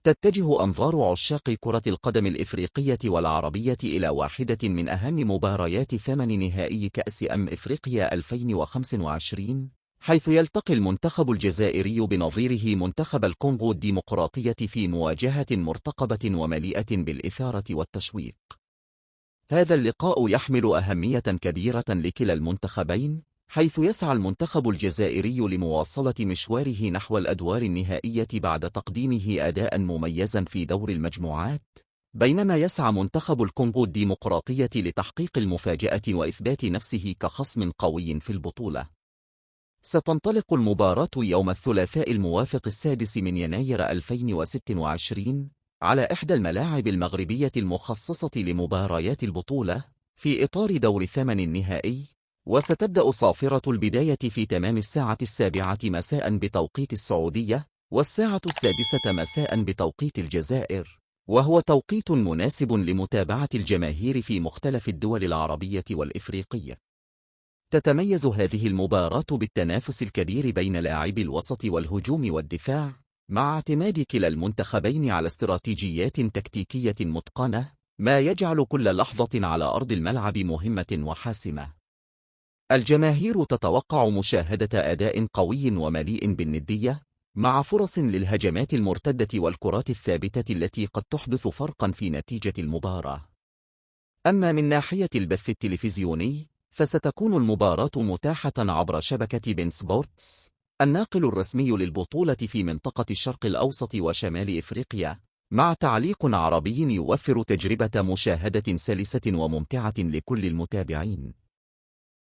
تتجه أنظار عشاق كرة القدم الإفريقية والعربية إلى واحدة من أهم مباريات ثمن نهائي كأس إفريقيا 2025، حيث يلتقي المنتخب الجزائري بنظيره منتخب الكونغو الديمقراطية في مواجهة مرتقبة ومليئة بالإثارة والتشويق. هذا اللقاء يحمل أهمية كبيرة لكلا المنتخبين، حيث يسعى المنتخب الجزائري لمواصلة مشواره نحو الأدوار النهائية بعد تقديمه أداء مميزا في دور المجموعات، بينما يسعى منتخب الكونغو الديمقراطية لتحقيق المفاجأة وإثبات نفسه كخصم قوي في البطولة. ستنطلق المباراة يوم الثلاثاء الموافق 6 يناير 2026 على إحدى الملاعب المغربية المخصصة لمباريات البطولة في إطار دور ثمن النهائي، وستبدأ صافرة البداية في تمام الساعة 7 مساء بتوقيت السعودية والساعة 6 مساء بتوقيت الجزائر، وهو توقيت مناسب لمتابعة الجماهير في مختلف الدول العربية والإفريقية. تتميز هذه المباراة بالتنافس الكبير بين لاعبي الوسط والهجوم والدفاع، مع اعتماد كلا المنتخبين على استراتيجيات تكتيكية متقنة، ما يجعل كل لحظة على أرض الملعب مهمة وحاسمة. الجماهير تتوقع مشاهدة أداء قوي ومليء بالندية، مع فرص للهجمات المرتدة والكرات الثابتة التي قد تحدث فرقا في نتيجة المباراة. أما من ناحية البث التلفزيوني، فستكون المباراة متاحة عبر شبكة بين سبورتس، الناقل الرسمي للبطولة في منطقة الشرق الأوسط وشمال إفريقيا، مع تعليق عربي يوفر تجربة مشاهدة سلسة وممتعة لكل المتابعين.